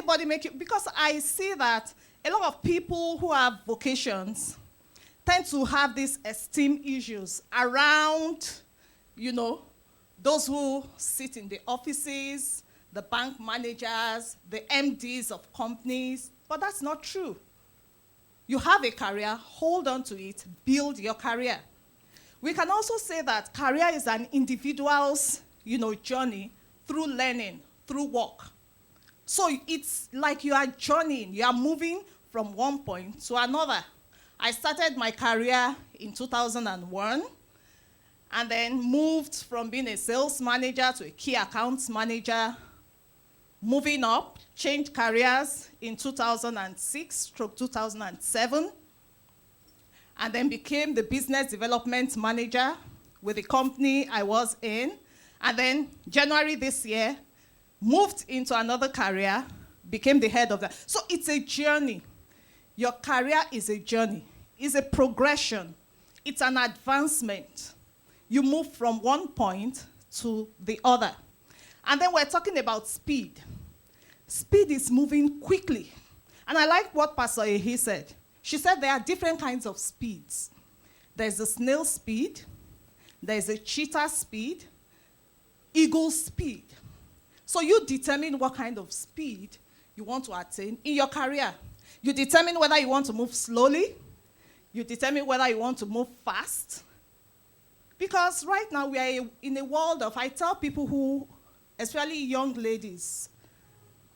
anybody make you, because I see that a lot of people who have vocations tend to have these esteem issues around, those who sit in the offices, the bank managers, the MDs of companies, but that's not true. You have a career, hold on to it, build your career. We can also say that career is an individual's, journey through learning, through work. So it's like you are journeying, you are moving from one point to another. I started my career in 2001 and then moved from being a sales manager to a key accounts manager, moving up, changed careers in 2006-2007, and then became the business development manager with the company I was in. And then January this year, moved into another career, became the head of that. So it's a journey. Your career is a journey. It's a progression. It's an advancement. You move from one point to the other. And then we're talking about speed. Speed is moving quickly. And I like what Pastor Ehi said. She said there are different kinds of speeds. There's a snail speed, there's a cheetah speed, eagle speed. So you determine what kind of speed you want to attain in your career. You determine whether you want to move slowly, you determine whether you want to move fast. Because right now we are in a world of, I tell people who, especially young ladies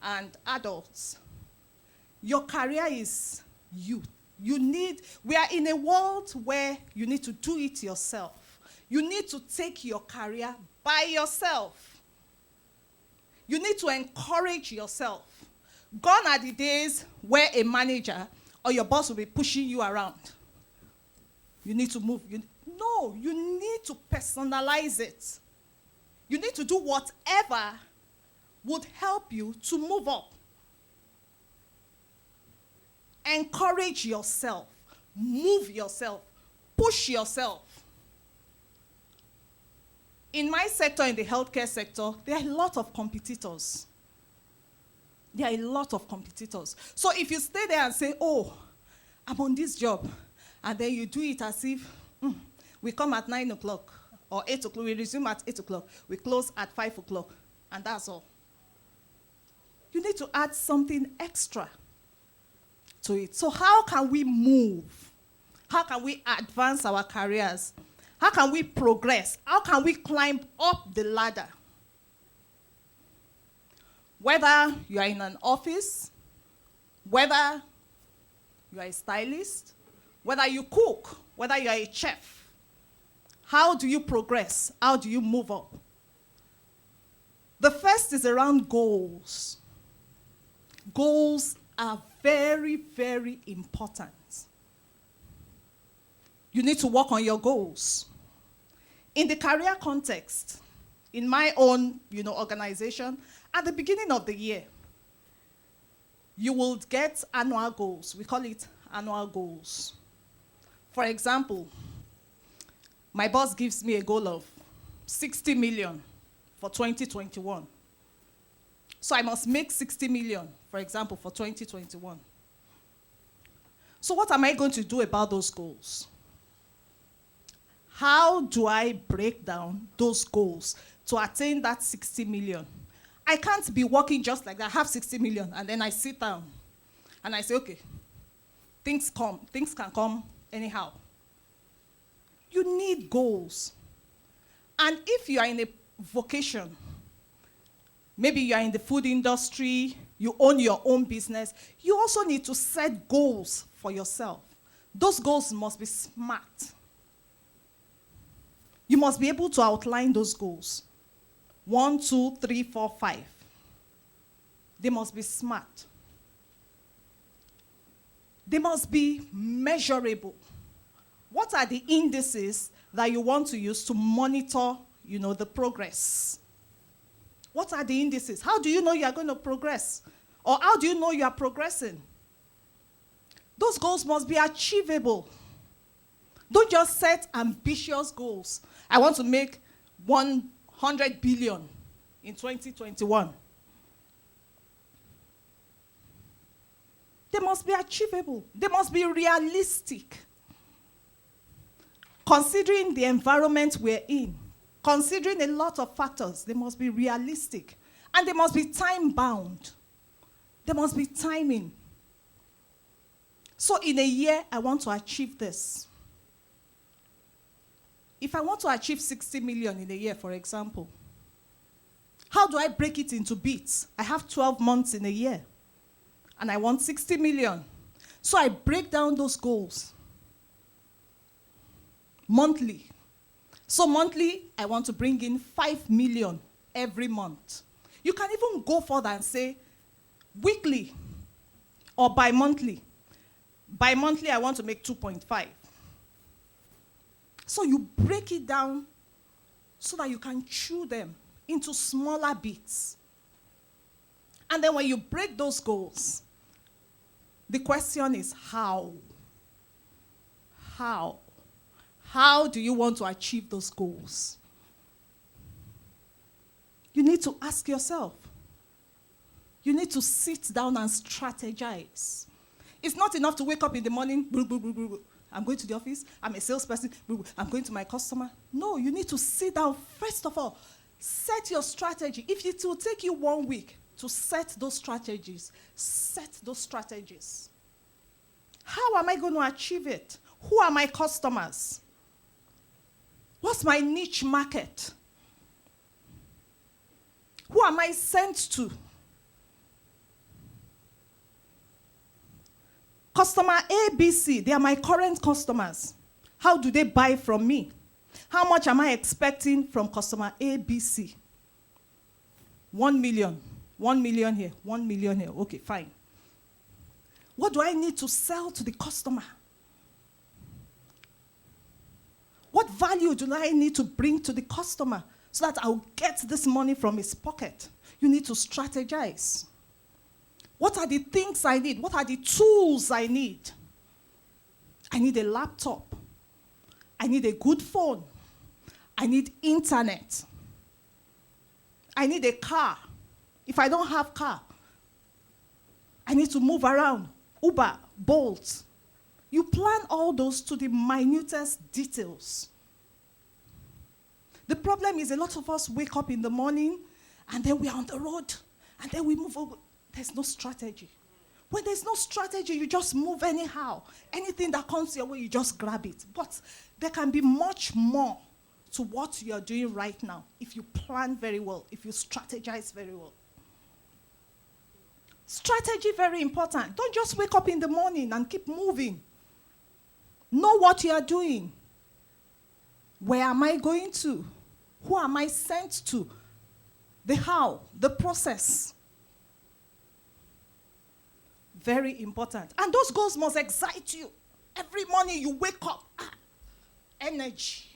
and adults, your career is you. We are in a world where you need to do it yourself. You need to take your career by yourself. You need to encourage yourself. Gone are the days where a manager or your boss will be pushing you around. You need to move. No, you need to personalize it. You need to do whatever would help you to move up. Encourage yourself. Move yourself. Push yourself. In my sector, in the healthcare sector, there are a lot of competitors. So if you stay there and say, oh, I'm on this job, and then you do it as if, we come at 9 o'clock or 8 o'clock, we resume at 8 o'clock, we close at 5 o'clock, and that's all. You need to add something extra to it. So how can we move? How can we advance our careers? How can we progress? How can we climb up the ladder? Whether you are in an office, whether you are a stylist, whether you cook, whether you are a chef, how do you progress? How do you move up? The first is around goals. Goals are very, very important. You need to work on your goals. In the career context, in my own, organization, at the beginning of the year, you will get annual goals. We call it annual goals. For example, my boss gives me a goal of 60 million for 2021. So I must make 60 million, for example, for 2021. So what am I going to do about those goals? How do I break down those goals to attain that 60 million? I can't be working just like that. I have 60 million, and then I sit down, and I say, okay, things can come anyhow. You need goals. And if you are in a vocation, maybe you are in the food industry, you own your own business, you also need to set goals for yourself. Those goals must be smart. You must be able to outline those goals. 1, 2, 3, 4, 5. They must be smart. They must be measurable. What are the indices that you want to use to monitor, the progress? What are the indices? How do you know you are going to progress? Or how do you know you are progressing? Those goals must be achievable. Don't just set ambitious goals. I want to make 100 billion in 2021. They must be achievable. They must be realistic. Considering the environment we're in, considering a lot of factors, they must be realistic. And they must be time-bound. There must be timing. So in a year, I want to achieve this. If I want to achieve 60 million in a year, for example, how do I break it into bits? I have 12 months in a year, and I want 60 million. So I break down those goals monthly. So monthly, I want to bring in 5 million every month. You can even go further and say weekly or bi-monthly. Bi-monthly, I want to make 2.5. So you break it down so that you can chew them into smaller bits. And then when you break those goals, the question is how? How? How do you want to achieve those goals? You need to ask yourself. You need to sit down and strategize. It's not enough to wake up in the morning, I'm going to the office, I'm a salesperson, I'm going to my customer. No, you need to sit down. First of all, set your strategy. If it will take you 1 week to set those strategies, set those strategies. How am I going to achieve it? Who are my customers? What's my niche market? Who am I sent to? Customer ABC, they are my current customers. How do they buy from me? How much am I expecting from customer ABC? 1 million. 1 million here, 1 million here. Okay, fine. What do I need to sell to the customer? What value do I need to bring to the customer so that I'll get this money from his pocket? You need to strategize. What are the things I need? What are the tools I need? I need a laptop. I need a good phone. I need internet. I need a car. If I don't have car, I need to move around. Uber, Bolt. You plan all those to the minutest details. The problem is a lot of us wake up in the morning and then we're on the road and then we move over. There's no strategy. When there's no strategy, you just move anyhow. Anything that comes your way, you just grab it. But there can be much more to what you're doing right now if you plan very well, if you strategize very well. Strategy, very important. Don't just wake up in the morning and keep moving. Know what you are doing. Where am I going to? Who am I sent to? The how, the process. Very important. And those goals must excite you. Every morning you wake up, energy.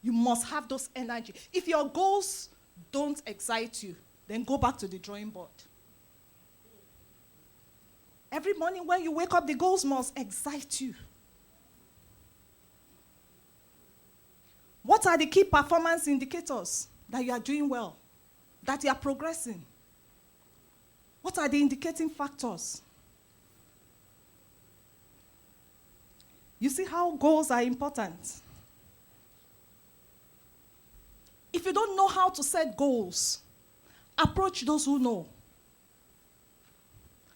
You must have those energy. If your goals don't excite you, then go back to the drawing board. Every morning when you wake up, the goals must excite you. What are the key performance indicators that you are doing well, that you are progressing? What are the indicating factors? You see how goals are important. If you don't know how to set goals, approach those who know.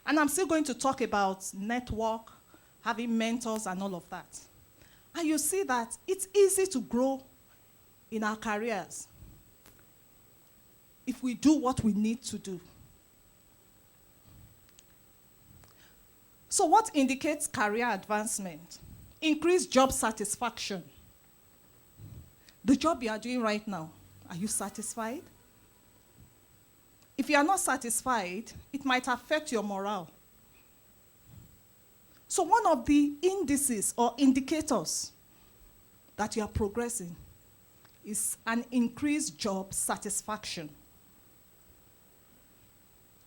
And I'm still going to talk about network, having mentors and all of that. And you see that it's easy to grow in our careers if we do what we need to do. So what indicates career advancement? Increased job satisfaction. The job you are doing right now, are you satisfied? If you are not satisfied, it might affect your morale. So one of the indices or indicators that you are progressing is an increased job satisfaction.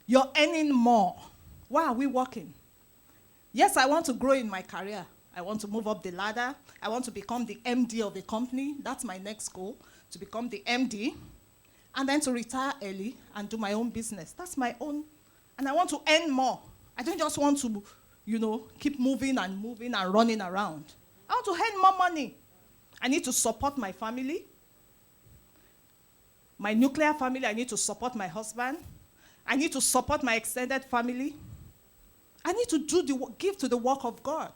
You're earning more. Why are we working? Yes, I want to grow in my career. I want to move up the ladder. I want to become the MD of the company. That's my next goal, to become the MD. And then to retire early and do my own business. That's my own. And I want to earn more. I don't just want to keep moving and running around. I want to earn more money. I need to support my family. My nuclear family, I need to support my husband. I need to support my extended family. I need to give to the work of God.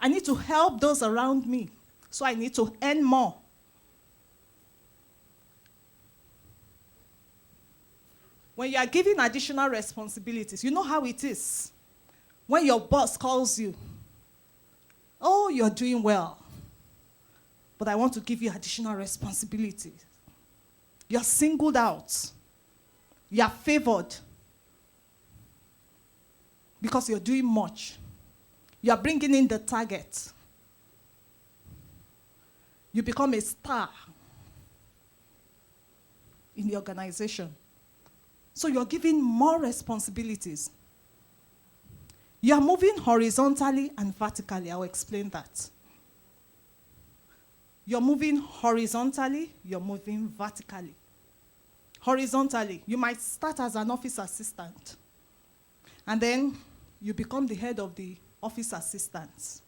I need to help those around me. So I need to earn more. When you are given additional responsibilities, you know how it is. When your boss calls you, oh, you're doing well, but I want to give you additional responsibilities. You're singled out. You're favored because you're doing much. You're bringing in the target. You become a star in the organization. So you're given more responsibilities. You're moving horizontally and vertically. I'll explain that. You're moving horizontally, you're moving vertically. Horizontally, you might start as an office assistant, and then you become the head of the office assistants.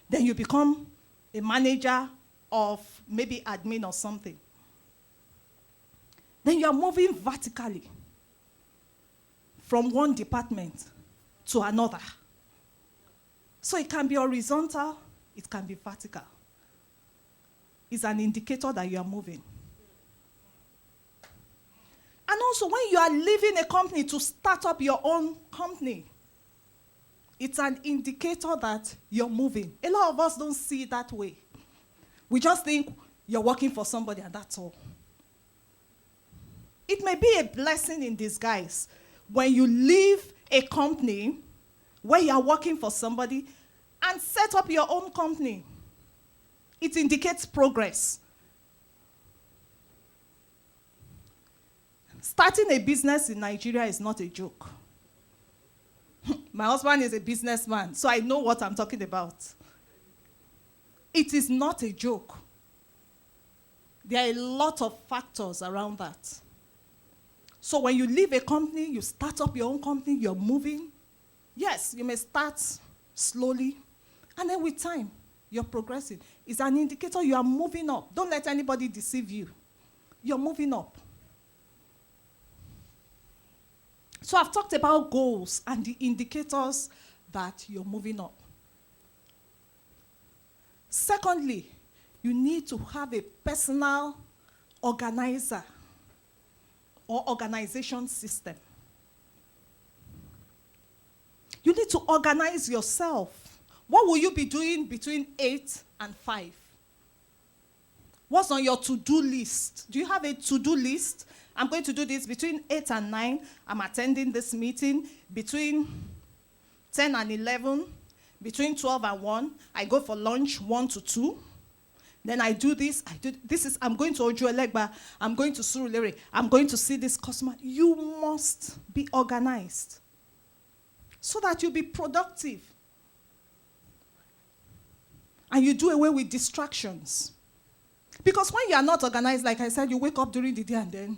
Then you become a manager of maybe admin or something. Then you're moving vertically from one department to another. So it can be horizontal, it can be vertical. It's an indicator that you are moving. And also, when you are leaving a company to start up your own company, it's an indicator that you're moving. A lot of us don't see it that way. We just think you're working for somebody and that's all. It may be a blessing in disguise when you leave a company where you are working for somebody and set up your own company. It indicates progress. Starting a business in Nigeria is not a joke. My husband is a businessman, so I know what I'm talking about. It is not a joke. There are a lot of factors around that. So when you leave a company, you start up your own company, you're moving. Yes, you may start slowly, and then with time, you're progressing. It's an indicator you are moving up. Don't let anybody deceive you. You're moving up. So I've talked about goals and the indicators that you're moving up. Secondly, you need to have a personal organizer or organization system. You need to organize yourself. What will you be doing between 8 and 5? What's on your to-do list? Do you have a to-do list? I'm going to do this between 8 and 9. I'm attending this meeting. Between 10 and 11, between 12 and 1, I go for lunch 1 to 2. Then I do this. I'm going to Ojuelegba. I'm going to Surulere. I'm going to see this customer. You must be organized so that you'll be productive. And you do away with distractions. Because when you are not organized, like I said, you wake up during the day and then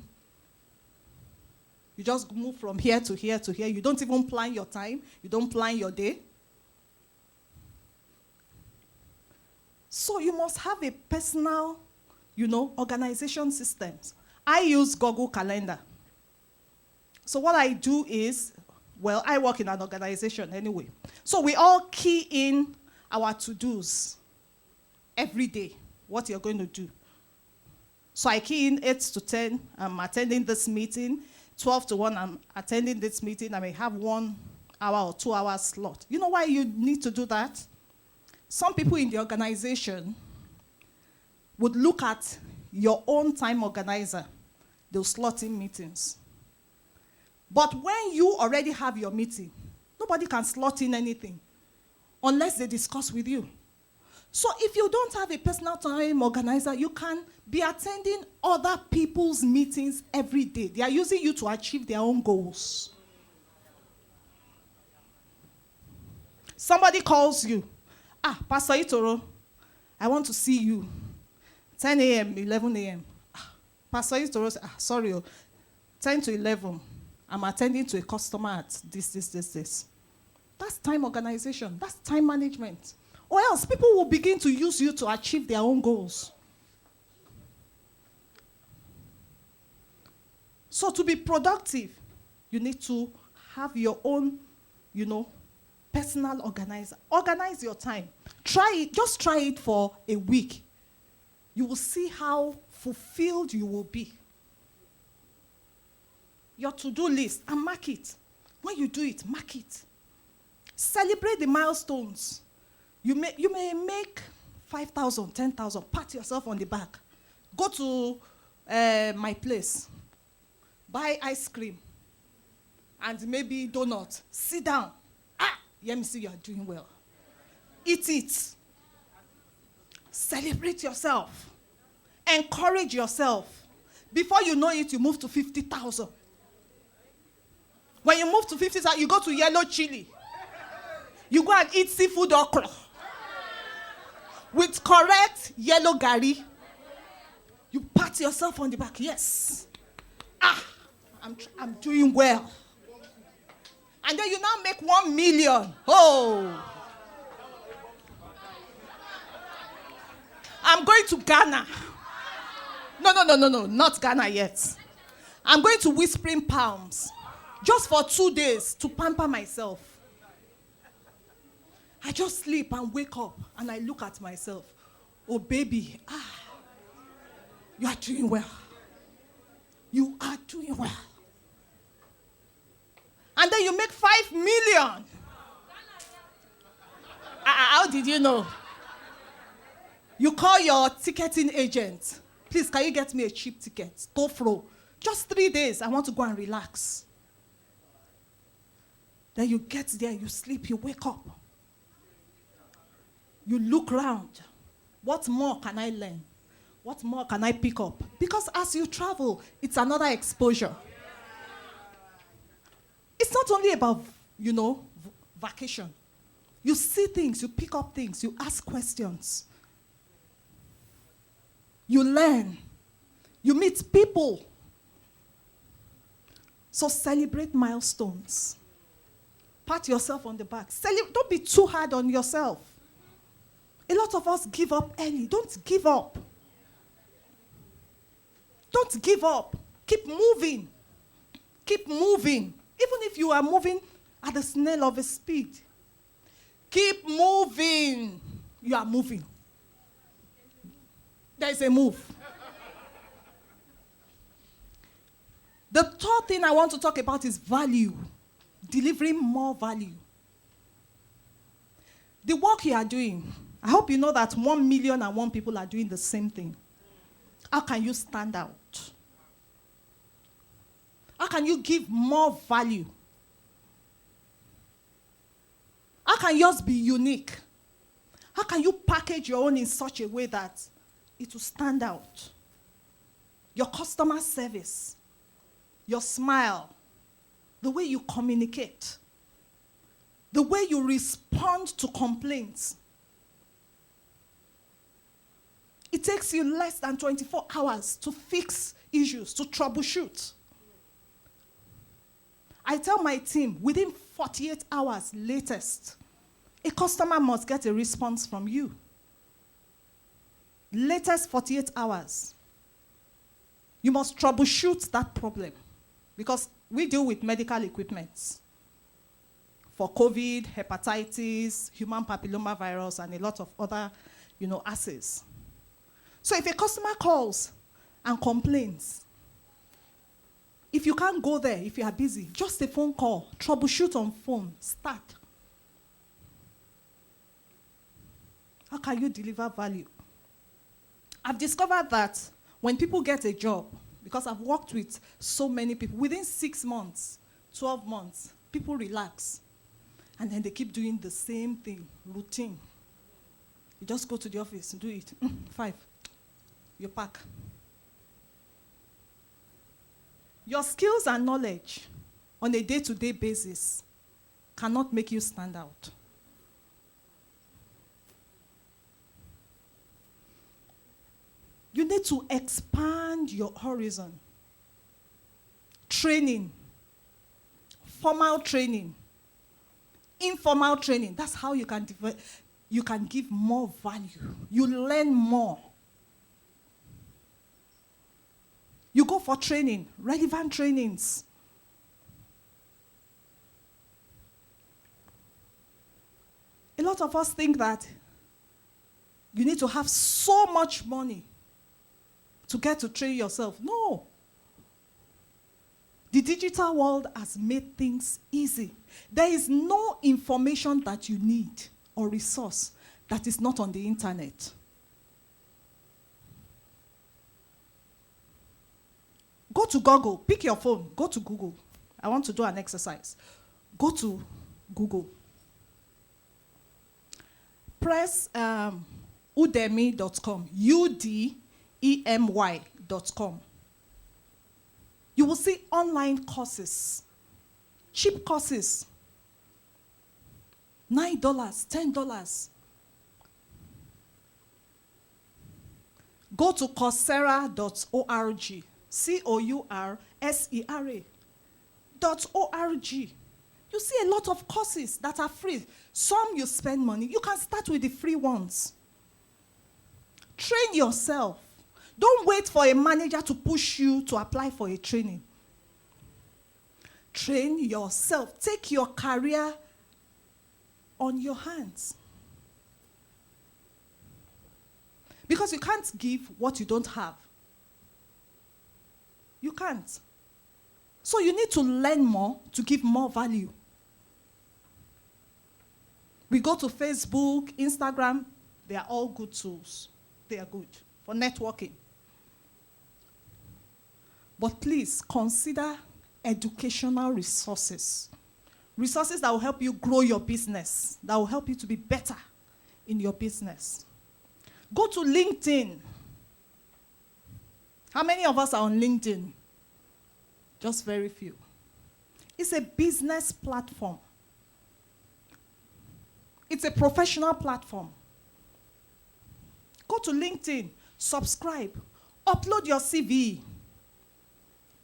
you just move from here to here to here. You don't even plan your time. You don't plan your day. So you must have a personal, organization systems. I use Google Calendar. So what I do is, I work in an organization anyway. So we all key in our to-dos every day, what you're going to do. So I key in 8 to 10, I'm attending this meeting. 12 to 1, I'm attending this meeting. I may have 1 hour or 2 hour slot. You know why you need to do that? Some people in the organization would look at your own time organizer. They'll slot in meetings. But when you already have your meeting, nobody can slot in anything unless they discuss with you. So if you don't have a personal time organizer, you can be attending other people's meetings every day. They are using you to achieve their own goals. Somebody calls you. Pastor Itoro, I want to see you. 10 a.m., 11 a.m. Pastor Itoro says, sorry, 10 to 11. I'm attending to a customer at this. That's time organization. That's time management. Or else people will begin to use you to achieve their own goals. So to be productive, you need to have your own, personal organizer. Organize your time. Try it. Just try it for a week. You will see how fulfilled you will be. Your to-do list, and mark it. When you do it, mark it. Celebrate the milestones. You may make 5,000, 10,000. Pat yourself on the back. Go to my place. Buy ice cream. And maybe donut. Sit down. Yemi, see you are doing well. Eat it. Celebrate yourself. Encourage yourself. Before you know it, you move to 50,000. When you move to 50,000, you go to yellow chili. You go and eat seafood okra. With correct yellow gari. You pat yourself on the back. Yes. I'm doing well. And then you now make 1 million. Oh. I'm going to Ghana. No, not Ghana yet. I'm going to Whispering Palms. Just for 2 days to pamper myself. I just sleep and wake up and I look at myself. Oh, baby, you are doing well. You are doing well. And then you make 5 million. How did you know? You call your ticketing agent. Please, can you get me a cheap ticket? Tofro. Just 3 days. I want to go and relax. Then you get there, you sleep, you wake up. You look around. What more can I learn? What more can I pick up? Because as you travel, it's another exposure. It's not only about, vacation. You see things, you pick up things, you ask questions. You learn. You meet people. So celebrate milestones. Pat yourself on the back. Don't be too hard on yourself. A lot of us give up early. Don't give up. Don't give up. Keep moving. Keep moving. Even if you are moving at the snail of a speed. Keep moving. You are moving. There is a move. The third thing I want to talk about is value. Delivering more value. The work you are doing, I hope you know that 1,000,001 people are doing the same thing. How can you stand out? How can you give more value? How can yours be unique? How can you package your own in such a way that it will stand out? Your customer service, your smile, the way you communicate, the way you respond to complaints. It takes you less than 24 hours to fix issues, to troubleshoot. I tell my team, within 48 hours latest, a customer must get a response from you. Latest 48 hours. You must troubleshoot that problem. Because we deal with medical equipment for COVID, hepatitis, human papillomavirus, and a lot of other, assays. So if a customer calls and complains, if you can't go there, if you are busy, just a phone call, troubleshoot on phone, start. How can you deliver value? I've discovered that when people get a job, because I've worked with so many people, within 6 months, 12 months, people relax. And then they keep doing the same thing, routine. You just go to the office and do it. 5. You pack. Your skills and knowledge on a day-to-day basis cannot make you stand out. You need to expand your horizon. Training. informal training. Informal training, that's how you can give more value. You learn more. You go for training, relevant trainings. A lot of us think that you need to have so much money to get to train yourself. No. The digital world has made things easy. There is no information that you need or resource that is not on the internet. Go to Google, pick your phone, go to Google. I want to do an exercise. Go to Google. Press udemy.com, udemy.com. You will see online courses, cheap courses, $9, $10. Go to coursera.org, coursera.org. You see a lot of courses that are free. Some you spend money. You can start with the free ones. Train yourself. Don't wait for a manager to push you to apply for a training. Train yourself. Take your career on your hands. Because you can't give what you don't have. You can't. So you need to learn more to give more value. We go to Facebook, Instagram. They are all good tools. They are good for networking. But please consider educational resources. Resources that will help you grow your business, that will help you to be better in your business. Go to LinkedIn. How many of us are on LinkedIn? Just very few. It's a business platform. It's a professional platform. Go to LinkedIn, subscribe, upload your CV.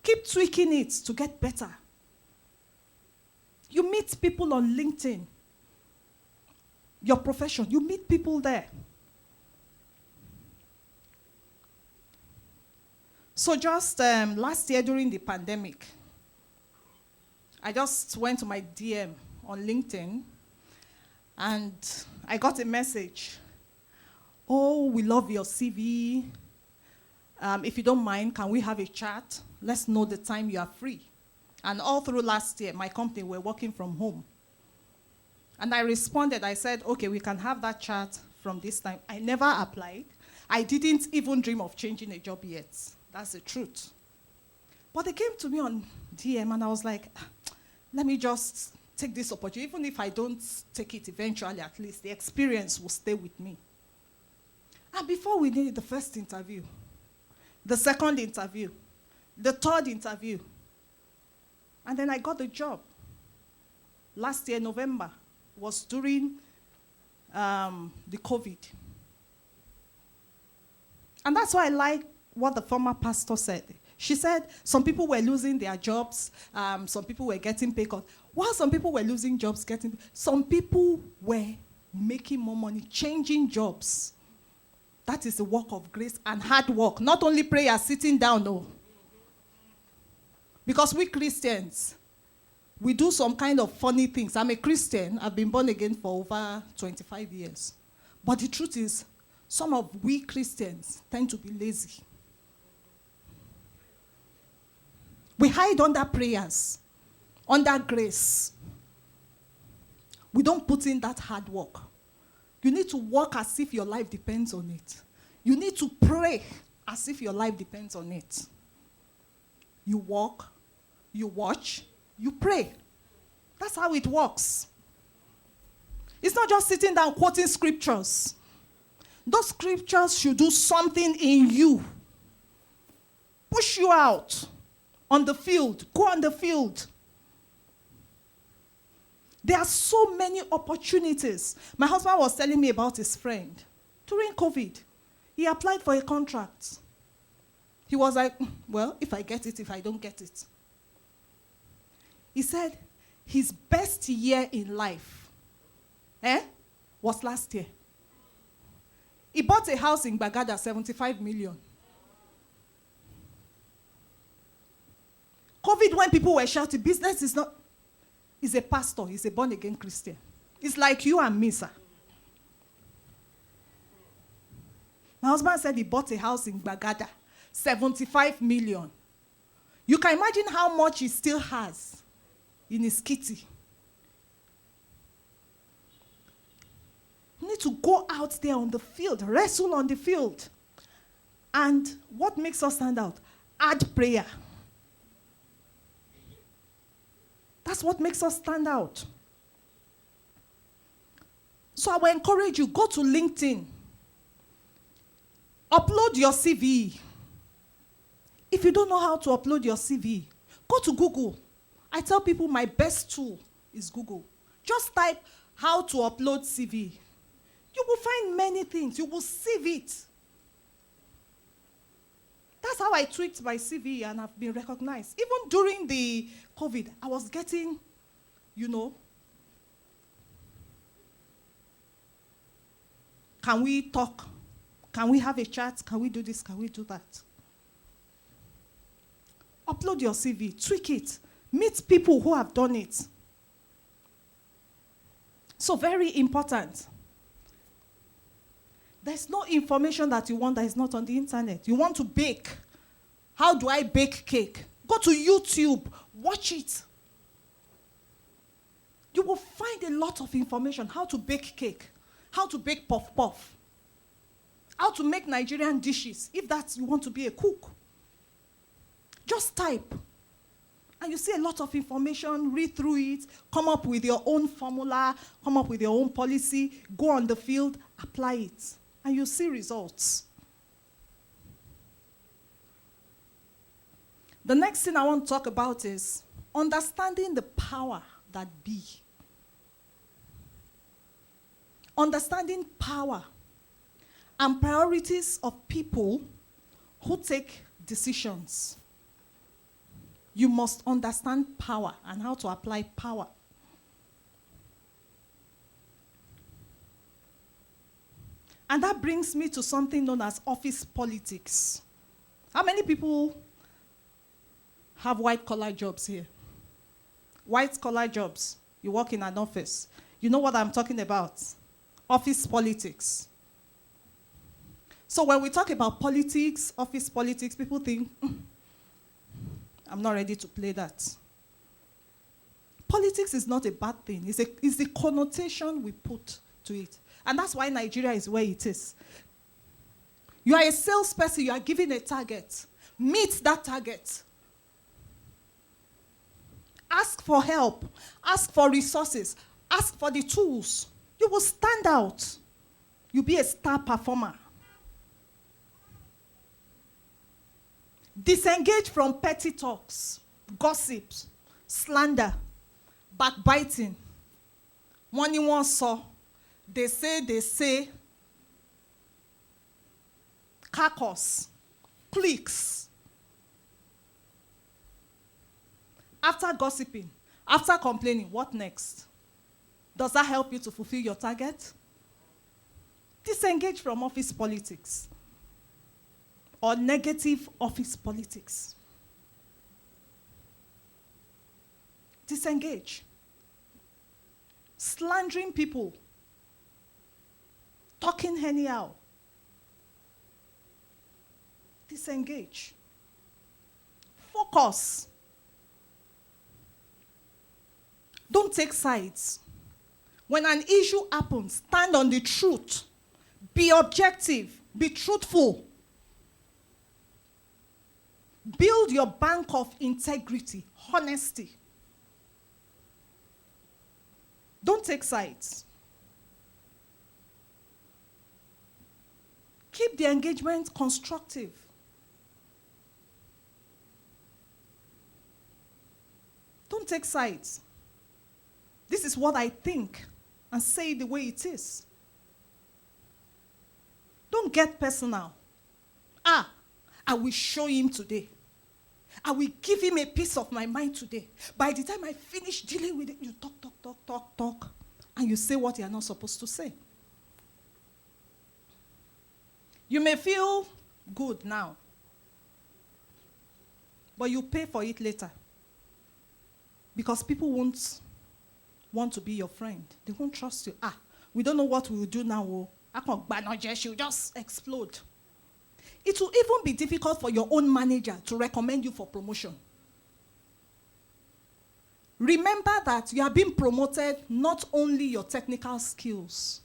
Keep tweaking it to get better. You meet people on LinkedIn. Your profession, you meet people there. So just last year during the pandemic, I just went to my DM on LinkedIn and I got a message. Oh, we love your CV. If you don't mind, can we have a chat? Let's know the time you are free. And all through last year, my company were working from home. And I responded, I said, okay, we can have that chat from this time. I never applied. I didn't even dream of changing a job yet. That's the truth. But they came to me on DM and I was like, let me just take this opportunity. Even if I don't take it eventually, at least the experience will stay with me. And before we did the first interview, the second interview, the third interview, and then I got the job. Last year, November, was during the COVID. And that's why I like what the former pastor said. She said some people were losing their jobs, some people were getting pay cuts. While some people were losing jobs, some people were making more money, changing jobs. That is the work of grace and hard work. Not only prayer, sitting down, no. Because we Christians, we do some kind of funny things. I'm a Christian. I've been born again for over 25 years. But the truth is, some of we Christians tend to be lazy. We hide under prayers, under grace. We don't put in that hard work. You need to work as if your life depends on it. You need to pray as if your life depends on it. You walk, you watch, you pray. That's how it works. It's not just sitting down quoting scriptures. Those scriptures should do something in you. Push you out on the field. Go on the field. There are so many opportunities. My husband was telling me about his friend. During COVID, he applied for a contract. He was like, well, if I get it, if I don't get it. He said, his best year in life was last year. He bought a house in Bagada, 75 million. COVID, when people were shouting, business is not, he's a pastor, he's a born-again Christian. It's like you and me, sir. My husband said he bought a house in Bagada, 75 million. You can imagine how much he still has in his kitty. You need to go out there on the field, wrestle on the field. And what makes us stand out? Add prayer. That's what makes us stand out. So I will encourage you, go to LinkedIn. Upload your CV. If you don't know how to upload your CV, go to Google. I tell people my best tool is Google. Just type how to upload CV. You will find many things. You will sieve it. That's how I tweaked my CV and I've been recognized. Even during the COVID, I was getting, can we talk? Can we have a chat? Can we do this? Can we do that? Upload your CV, tweak it, meet people who have done it. So very important. There's no information that you want that is not on the internet. You want to bake. How do I bake cake? Go to YouTube, watch it. You will find a lot of information. How to bake cake, how to bake puff-puff, how to make Nigerian dishes, if that's you want to be a cook. Just type. And you see a lot of information, read through it, come up with your own formula, come up with your own policy, go on the field, apply it. And you see results. The next thing I want to talk about is understanding the power that be. Understanding power and priorities of people who take decisions. You must understand power and how to apply power. And that brings me to something known as office politics. How many people have white-collar jobs here? White-collar jobs. You work in an office. You know what I'm talking about? Office politics. So when we talk about politics, office politics, people think, I'm not ready to play that. Politics is not a bad thing. It's the connotation we put to it. And that's why Nigeria is where it is. You are a salesperson, you are given a target. Meet that target. Ask for help. Ask for resources. Ask for the tools. You will stand out. You'll be a star performer. Disengage from petty talks, gossips, slander, backbiting. One saw. They say, caucus, cliques. After gossiping, after complaining, what next? Does that help you to fulfill your target? Disengage from office politics or negative office politics. Disengage. Slandering people. Talking anyhow. Disengage. Focus. Don't take sides. When an issue happens, stand on the truth. Be objective. Be truthful. Build your bank of integrity, honesty. Don't take sides. Keep the engagement constructive. Don't take sides. This is what I think, and say it the way it is. Don't get personal. I will show him today. I will give him a piece of my mind today. By the time I finish dealing with it, you talk, and you say what you are not supposed to say. You may feel good now, but you pay for it later. Because people won't want to be your friend. They won't trust you. We don't know what we will do now. She'll just explode. It will even be difficult for your own manager to recommend you for promotion. Remember that you are being promoted not only your technical skills.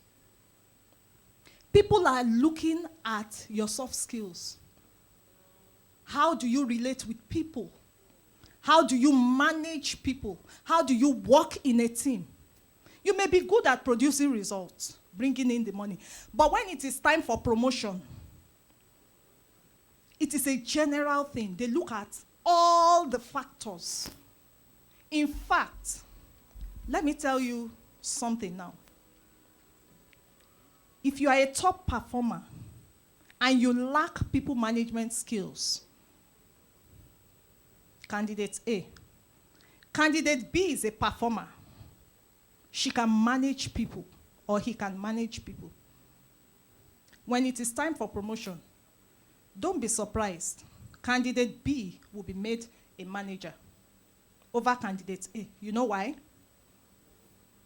People are looking at your soft skills. How do you relate with people? How do you manage people? How do you work in a team? You may be good at producing results, bringing in the money. But when it is time for promotion, it is a general thing. They look at all the factors. In fact, let me tell you something now. If you are a top performer and you lack people management skills, candidate A. Candidate B is a performer. She can manage people, or he can manage people. When it is time for promotion, don't be surprised. Candidate B will be made a manager over candidate A. You know why?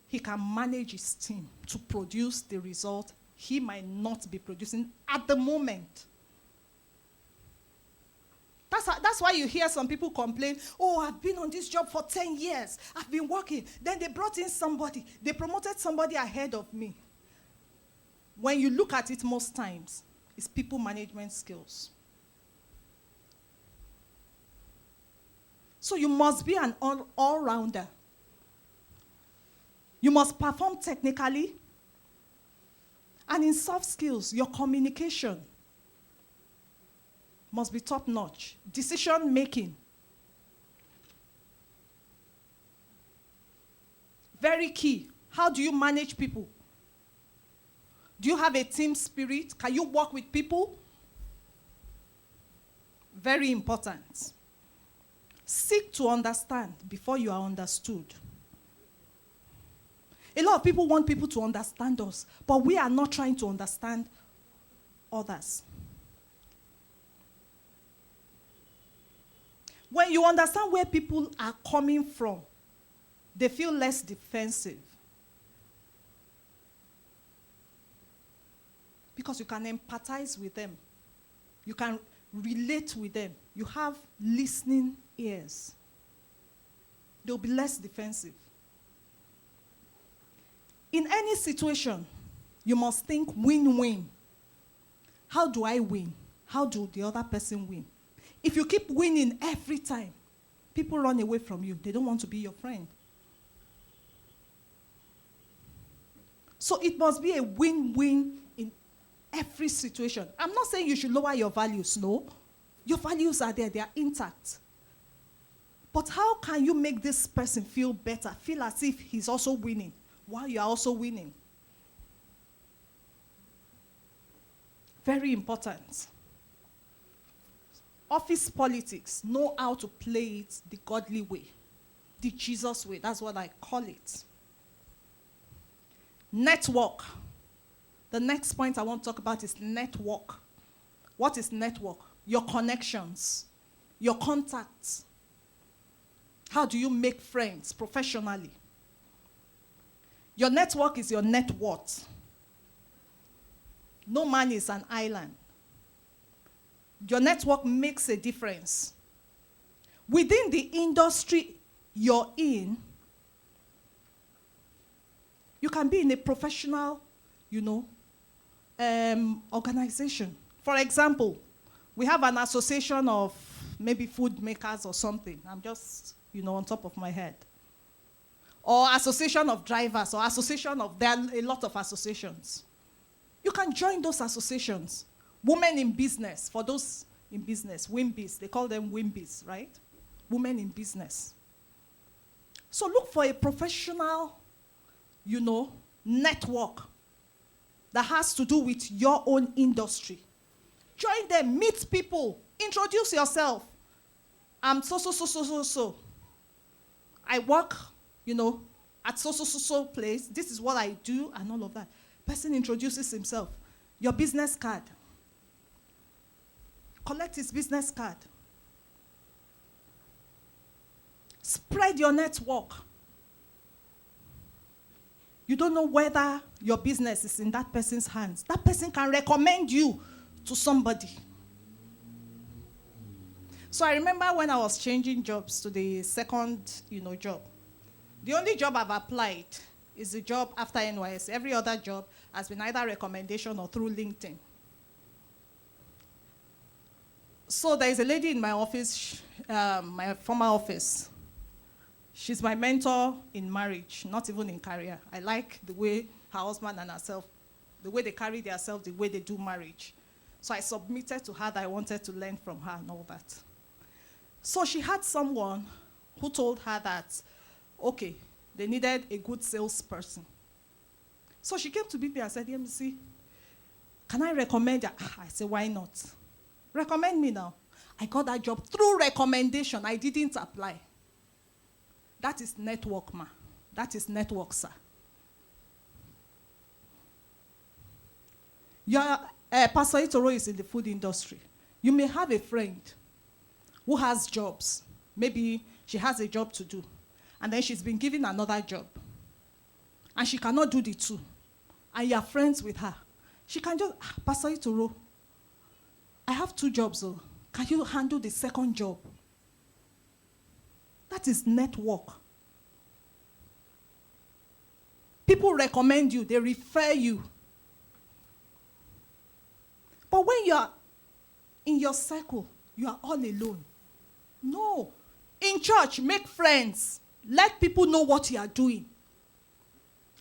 He can manage his team to produce the result he might not be producing at the moment. That's why you hear some people complain, I've been on this job for 10 years. I've been working. Then they brought in somebody. They promoted somebody ahead of me. When you look at it most times, it's people management skills. So you must be an all-rounder. You must perform technically. And in soft skills, your communication must be top-notch. Decision-making. Very key. How do you manage people? Do you have a team spirit? Can you work with people? Very important. Seek to understand before you are understood. A lot of people want people to understand us, but we are not trying to understand others. When you understand where people are coming from, they feel less defensive. Because you can empathize with them. You can relate with them. You have listening ears. They'll be less defensive. In any situation, you must think win-win. How do I win? How do the other person win? If you keep winning every time, people run away from you. They don't want to be your friend. So it must be a win-win in every situation. I'm not saying you should lower your values, no. Your values are there, they are intact. But how can you make this person feel better, feel as if he's also winning, while you are also winning? Very important. Office politics, know how to play it the godly way, the Jesus way. That's what I call it. Network. The next point I want to talk about is network. What is network? Your connections, your contacts. How do you make friends professionally? Your network is your net worth. No man is an island. Your network makes a difference. Within the industry you're in, you can be in a professional, organization. For example, we have an association of maybe food makers or something. I'm just, on top of my head. Or association of drivers, or there are a lot of associations. You can join those associations. Women in business, for those in business, WIMBIs, they call them WIMBIs, right? Women in business. So look for a professional, network that has to do with your own industry. Join them, meet people, introduce yourself. I'm so. I work, at so place. This is what I do and all of that. Person introduces himself. Your business card. Collect his business card. Spread your network. You don't know whether your business is in that person's hands. That person can recommend you to somebody. So I remember when I was changing jobs to the second, job. The only job I've applied is the job after NYS. Every other job has been either recommendation or through LinkedIn. So there is a lady in my office, my former office. She's my mentor in marriage, not even in career. I like the way her husband and herself, the way they carry themselves, the way they do marriage. So I submitted to her that I wanted to learn from her and all that. So she had someone who told her that, okay, they needed a good salesperson. So she came to me and said, Yemi, can I recommend you? I said, why not? Recommend me now. I got that job through recommendation. I didn't apply. That is network, ma. That is network, sir. Pastor Itoro is in the food industry. You may have a friend who has jobs. Maybe she has a job to do. And then she's been given another job. And she cannot do the two. And you're friends with her. She can just, Pastor Itoro, I have 2 jobs, though. Can you handle the second job? That is network. People recommend you, they refer you. But when you are in your circle, you are all alone. No. In church, make friends. Let people know what you are doing.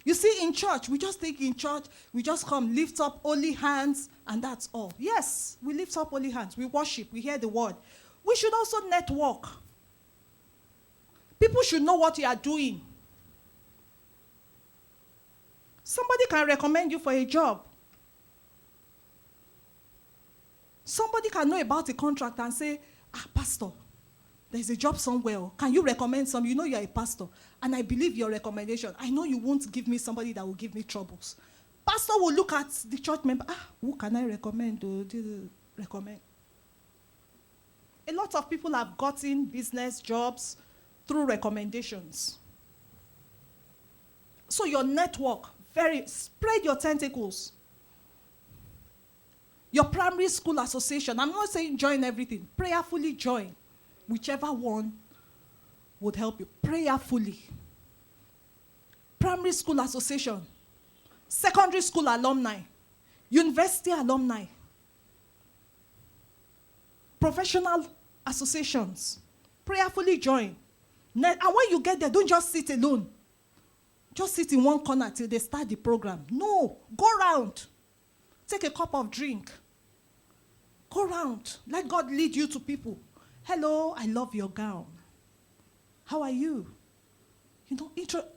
You see, in church, we just think in church, we just come, lift up holy hands, and that's all. Yes, we lift up holy hands. We worship. We hear the word. We should also network. People should know what you are doing. Somebody can recommend you for a job. Somebody can know about a contract and say, Pastor, there's a job somewhere. Can you recommend some? You know you're a pastor, and I believe your recommendation. I know you won't give me somebody that will give me troubles. Pastor will look at the church member. Who can I recommend? Recommend. A lot of people have gotten business jobs through recommendations. So your network, spread your tentacles. Your primary school association, I'm not saying join everything. Prayerfully join. Whichever one would help you. Prayerfully. Primary school association. Secondary school alumni. University alumni. Professional associations. Prayerfully join. And when you get there, don't just sit alone. Just sit in one corner till they start the program. No, go round. Take a cup of drink. Go round. Let God lead you to people. Hello, I love your gown. How are you?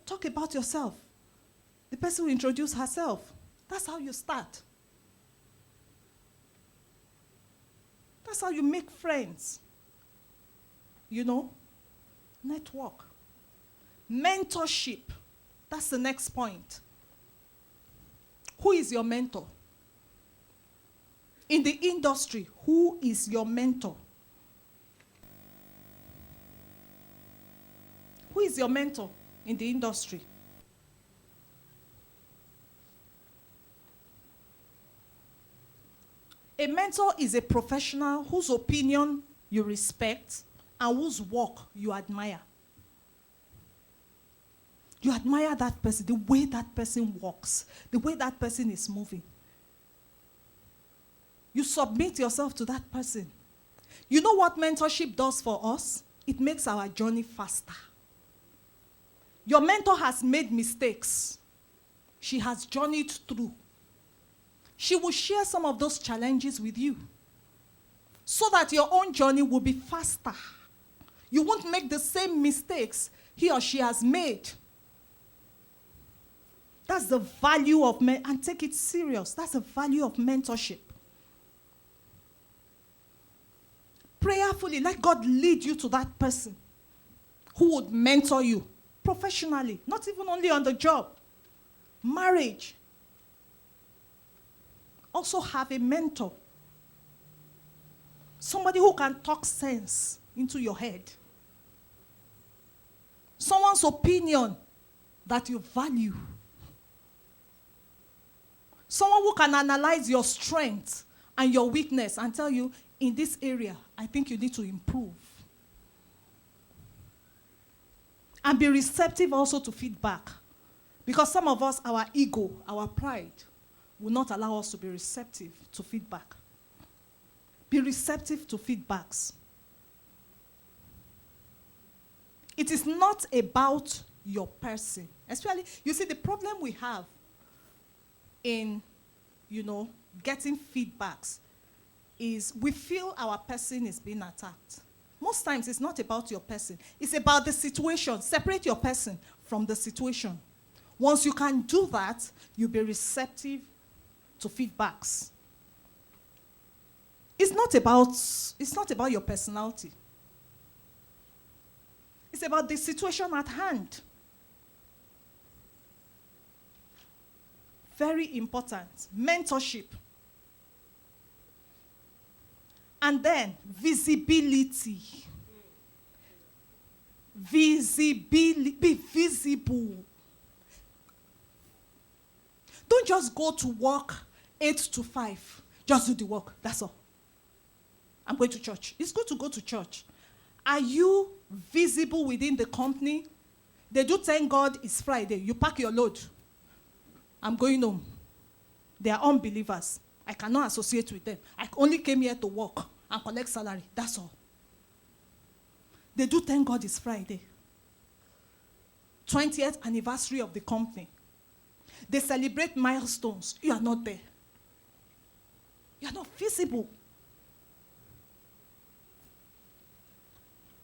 Talk about yourself. The person will introduce herself. That's how you start. That's how you make friends. Network. Mentorship. That's the next point. Who is your mentor? In the industry, who is your mentor? Who is your mentor in the industry? A mentor is a professional whose opinion you respect and whose work you admire. You admire that person, the way that person walks, the way that person is moving. You submit yourself to that person. You know what mentorship does for us? It makes our journey faster. Your mentor has made mistakes. She has journeyed through. She will share some of those challenges with you so that your own journey will be faster. You won't make the same mistakes he or she has made. That's the value of and take it serious. That's the value of mentorship. prayerfully. Let God lead you to that person who would mentor you professionally, not even only on the job. Marriage. Also have a mentor. Somebody who can talk sense into your head. Someone's opinion that you value. Someone who can analyze your strength and your weakness and tell you, in this area, I think you need to improve. And be receptive also to feedback. Because some of us, our ego, our pride, will not allow us to be receptive to feedback. Be receptive to feedbacks. It is not about your person. Especially, you see, the problem we have in, getting feedbacks is we feel our person is being attacked. Most times, it's not about your person. It's about the situation. Separate your person from the situation. Once you can do that, you'll be receptive to feedbacks. It's not about your personality. It's about the situation at hand. Very important. Mentorship. And then visibility. Be visible. Don't just go to work 8 to 5. Just do the work. That's all. I'm going to church. It's good to go to church. Are you visible within the company? They do thank God it's Friday. You pack your load. I'm going home. They are unbelievers. I cannot associate with them. I only came here to work and collect salary. That's all. They do thank God it's Friday. 20th anniversary of the company. They celebrate milestones. You are not there. You are not visible.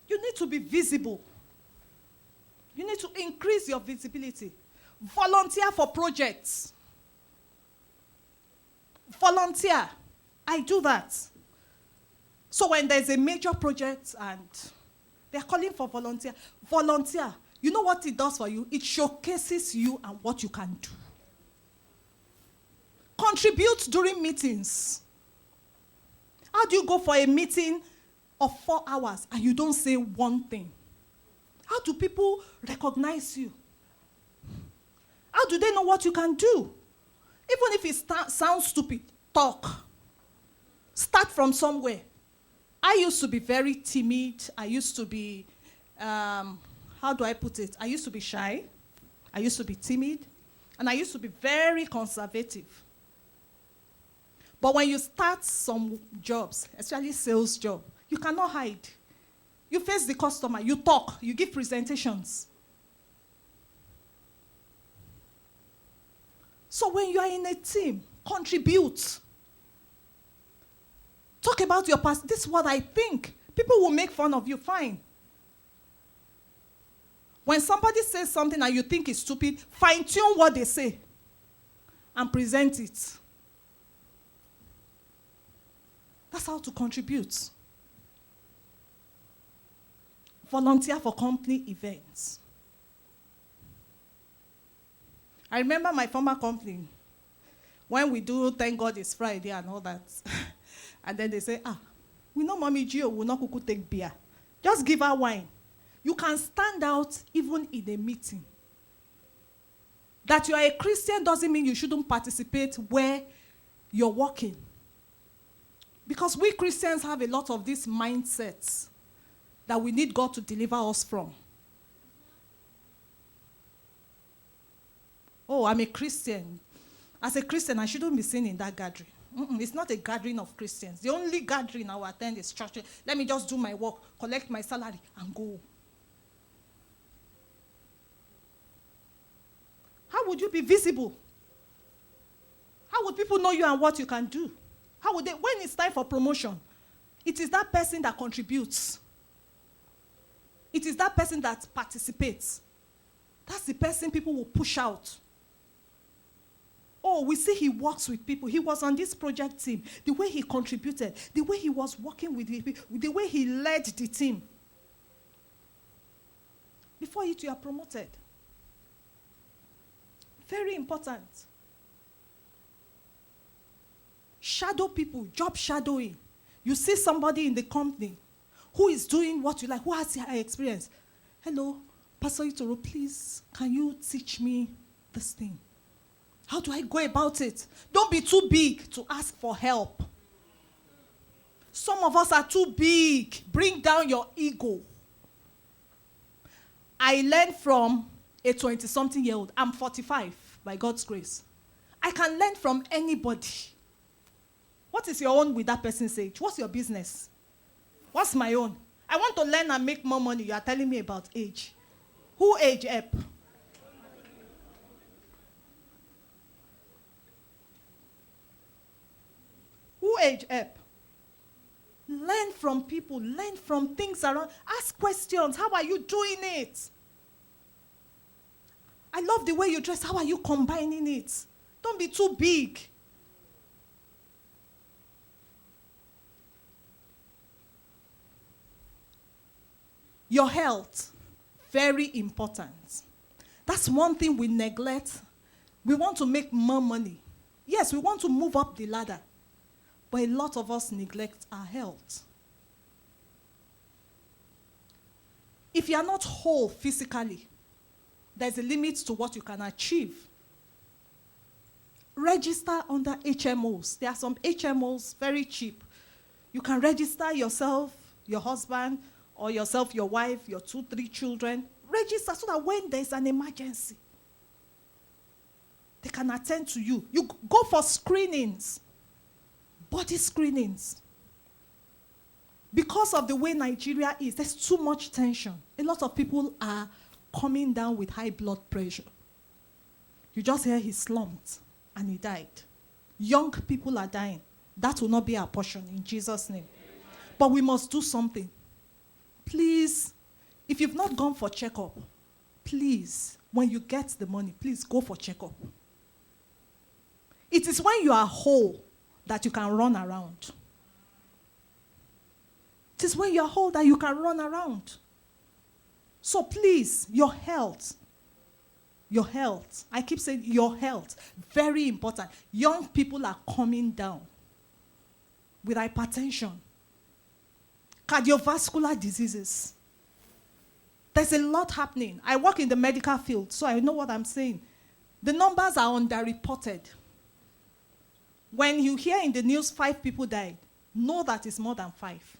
You need to be visible. You need to increase your visibility. Volunteer for projects. Volunteer. I do that. So when there's a major project and they're calling for volunteer, volunteer. You know what it does for you? It showcases you and what you can do. Contribute during meetings. How do you go for a meeting of 4 hours and you don't say one thing? How do people recognize you? How do they know what you can do? Even if it sounds stupid, talk. Start from somewhere. I used to be very timid. I used to be, how do I put it? I used to be shy. I used to be timid. And I used to be very conservative. But when you start some jobs, especially sales job, you cannot hide. You face the customer, you talk, you give presentations. So when you are in a team, contribute. Talk about your past. This is what I think. People will make fun of you, fine. When somebody says something and you think is stupid, fine-tune what they say and present it. That's how to contribute. Volunteer for company events. I remember my former company, when we do Thank God It's Friday and all that, and then they say, we know Mommy Gio will not kuku take beer. Just give her wine. You can stand out even in a meeting. That you are a Christian doesn't mean you shouldn't participate where you're working. Because we Christians have a lot of these mindsets that we need God to deliver us from. Oh, I'm a Christian. As a Christian, I shouldn't be seen in that gathering. It's not a gathering of Christians. The only gathering I will attend is church. Let me just do my work, collect my salary, and go. How would you be visible? How would people know you and what you can do? How would they, when it's time for promotion, it is that person that contributes. It is that person that participates. That's the person people will push out. Oh, Oh, we see he works with people. He was on this project team. The way he contributed, the way he was working with people, the way he led the team. Before you are promoted. Very important. Shadow people, job shadowing. You see somebody in the company who is doing what you like, who has experience. Hello, Pastor Itoro, please, can you teach me this thing? How do I go about it? Don't be too big to ask for help. Some of us are too big. Bring down your ego. I learned from a 20-something-year-old. I'm 45, by God's grace. I can learn from anybody. What is your own with that person's age? What's your business? What's my own? I want to learn and make more money. You are telling me about age. Who age up? Who age up? Learn from people. Learn from things around. Ask questions. How are you doing it? I love the way you dress. How are you combining it? Don't be too big. Your health, very important. That's one thing we neglect. We want to make more money. Yes, we want to move up the ladder. But a lot of us neglect our health. If you are not whole physically, there's a limit to what you can achieve. Register under HMOs. There are some HMOs, very cheap. You can register yourself, your husband, or yourself, your wife, your 2-3 children. Register so that when there's an emergency, they can attend to you. You go for screenings, body screenings. Because of the way Nigeria is, there's too much tension. A lot of people are coming down with high blood pressure. You just hear he slumped and he died. Young people are dying. That will not be our portion in Jesus' name. But we must do something. Please, if you've not gone for checkup, please, when you get the money, please go for checkup. It is when you are whole that you can run around. It is when you are whole that you can run around. So please, your health, I keep saying your health, very important. Young people are coming down with hypertension, cardiovascular diseases. There's a lot happening. I work in the medical field, so I know what I'm saying. The numbers are underreported. When you hear in the news 5 people died, know that it's more than 5.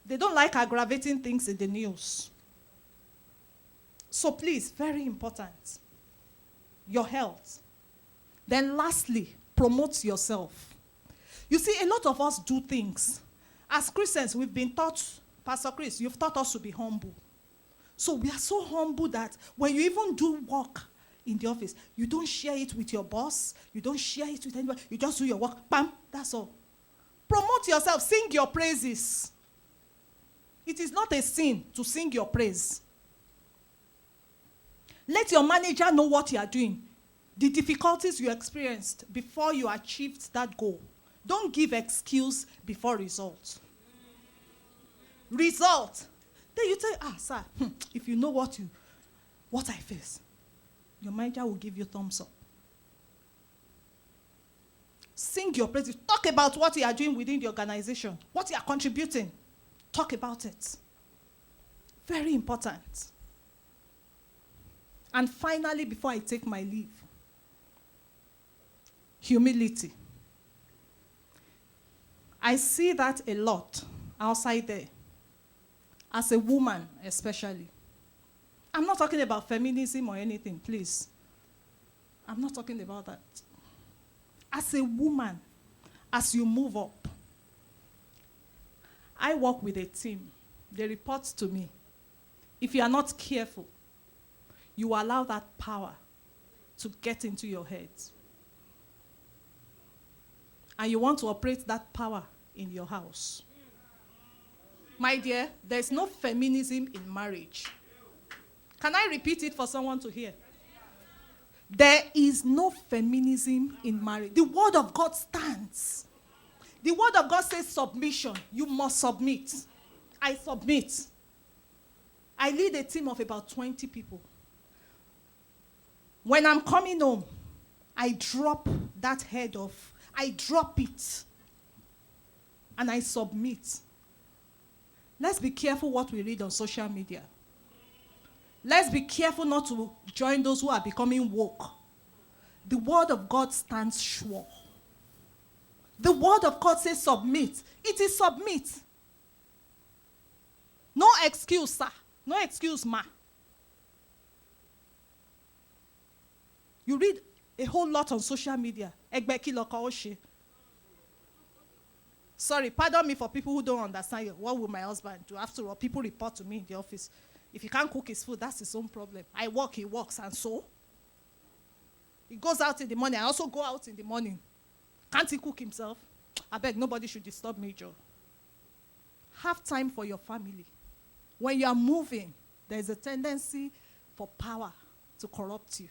They don't like aggravating things in the news. So please, very important, your health. Then lastly, promote yourself. You see, a lot of us do things. As Christians, we've been taught, Pastor Chris, you've taught us to be humble. So we are so humble that when you even do work in the office, you don't share it with your boss, you don't share it with anybody, you just do your work, bam, that's all. Promote yourself, sing your praises. It is not a sin to sing your praise. Let your manager know what you are doing, the difficulties you experienced before you achieved that goal. Don't give excuse before result. Result. Then you tell, sir, if you know what I face, your manager will give you thumbs up. Sing your praises. Talk about what you are doing within the organization, what you are contributing. Talk about it. Very important. And finally, before I take my leave, humility. I see that a lot outside there, as a woman especially. I'm not talking about feminism or anything, please. I'm not talking about that. As a woman, as you move up, I work with a team. They report to me. If you are not careful, you allow that power to get into your head. And you want to operate that power in your house. My dear, there's no feminism in marriage. Can I repeat it for someone to hear? There is no feminism in marriage. The word of God stands. The word of God says submission. You must submit. I submit. I lead a team of about 20 people. When I'm coming home, I drop that I drop it. And I submit. Let's be careful what we read on social media. Let's be careful not to join those who are becoming woke. The word of God stands sure. The word of God says submit. It is submit. No excuse, sir. No excuse, ma. You read a whole lot on social media. Sorry, pardon me for people who don't understand what will my husband do. After all, people report to me in the office. If he can't cook his food, that's his own problem. I work, he works, and so? He goes out in the morning. I also go out in the morning. Can't he cook himself? I beg, nobody should disturb me, Joe. Have time for your family. When you are moving, there is a tendency for power to corrupt you.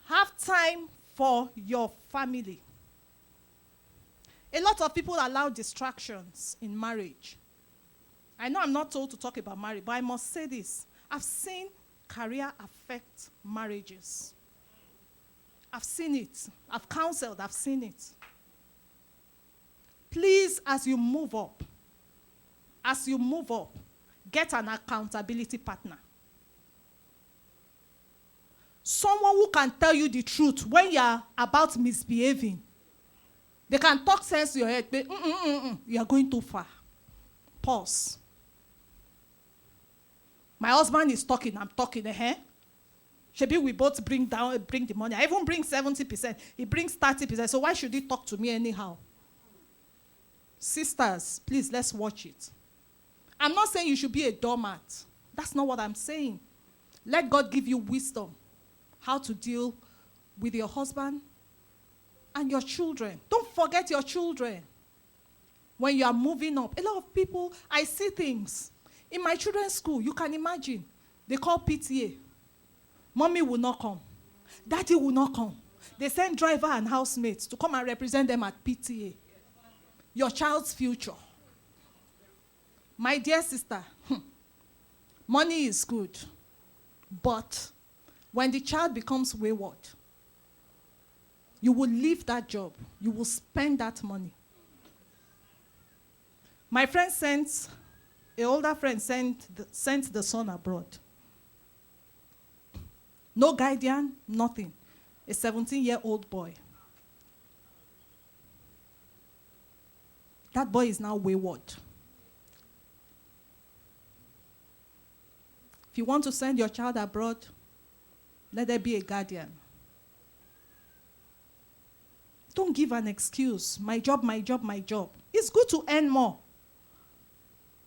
Have time for your family. A lot of people allow distractions in marriage. I know I'm not told to talk about marriage, but I must say this. I've seen career affect marriages. I've seen it. I've counseled. I've seen it. Please, as you move up, get an accountability partner. Someone who can tell you the truth when you're about misbehaving. They can talk sense to your head, but you are going too far. Pause. My husband is talking, I'm talking. Shebi, we both bring the money. I even bring 70%. He brings 30%. So why should he talk to me anyhow? Sisters, please, let's watch it. I'm not saying you should be a doormat. That's not what I'm saying. Let God give you wisdom how to deal with your husband and your children. Don't forget your children. When you are moving up, a lot of people, I see things. In my children's school, you can imagine, they call PTA. Mommy will not come. Daddy will not come. They send driver and housemates to come and represent them at PTA. Your child's future. My dear sister, money is good. But when the child becomes wayward, you will leave that job. You will spend that money. My friend an older friend sent the son abroad. No guardian, nothing. A 17-year-old boy. That boy is now wayward. If you want to send your child abroad, let there be a guardian. Don't give an excuse. My job, my job, my job. It's good to earn more.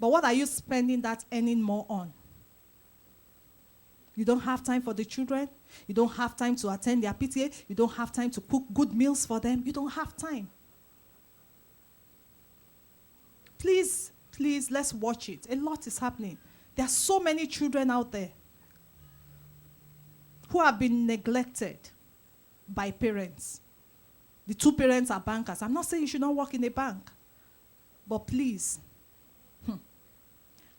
But what are you spending that earning more on? You don't have time for the children. You don't have time to attend their PTA. You don't have time to cook good meals for them. You don't have time. Please, please, let's watch it. A lot is happening. There are so many children out there who have been neglected by parents. The two parents are bankers. I'm not saying you should not work in a bank. But please,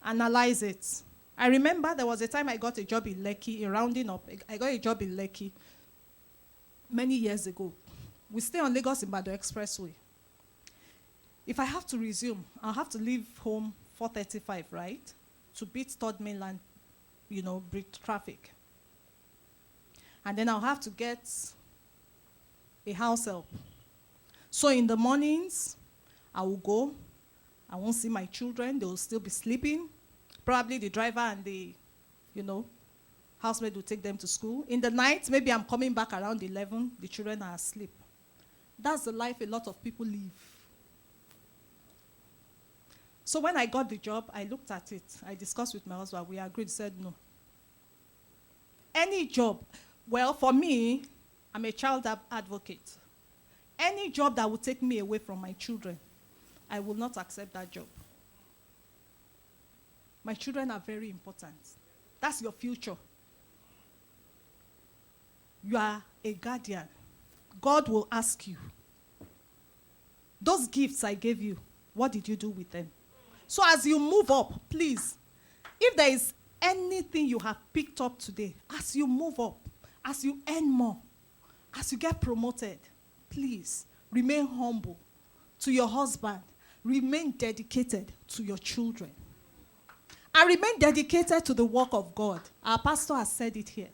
analyze it. I remember there was a time I got a job in Lekki, rounding up. I got a job in Lekki many years ago. We stay on Lagos-Ibadan Expressway. If I have to resume, I'll have to leave home 4:35, right? To beat third mainland, bridge traffic. And then I'll have to get a house help. So in the mornings, I will go. I won't see my children. They will still be sleeping. Probably the driver and the, housemaid will take them to school. In the night, maybe I'm coming back around 11. The children are asleep. That's the life a lot of people live. So when I got the job, I looked at it. I discussed with my husband. We agreed, said no. Any job, well, for me, I'm a child advocate. Any job that will take me away from my children, I will not accept that job. My children are very important. That's your future. You are a guardian. God will ask you, those gifts I gave you, what did you do with them? So as you move up, please, if there is anything you have picked up today, as you move up, as you earn more, as you get promoted, please remain humble to your husband. Remain dedicated to your children. And remain dedicated to the work of God. Our pastor has said it here.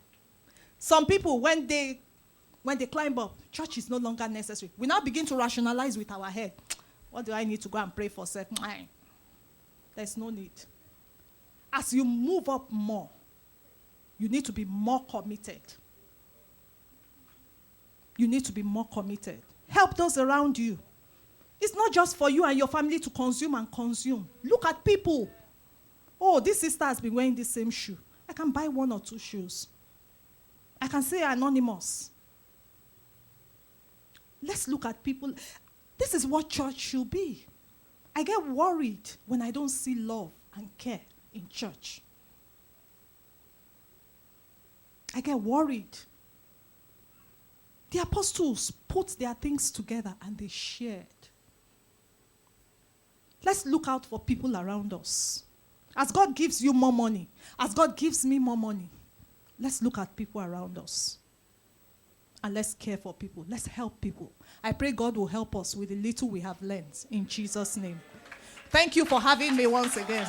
Some people, when they climb up, church is no longer necessary. We now begin to rationalize with our head. What do I need to go and pray for self? There's no need. As you move up more, you need to be more committed. You need to be more committed. Help those around you. It's not just for you and your family to consume and consume. Look at people. Oh, this sister has been wearing the same shoe. I can buy 1 or 2 shoes. I can say anonymous. Let's look at people. This is what church should be. I get worried when I don't see love and care in church. I get worried. The apostles put their things together and they shared. Let's look out for people around us. As God gives you more money, as God gives me more money, let's look at people around us. And let's care for people. Let's help people. I pray God will help us with the little we have learned. In Jesus' name. Thank you for having me once again.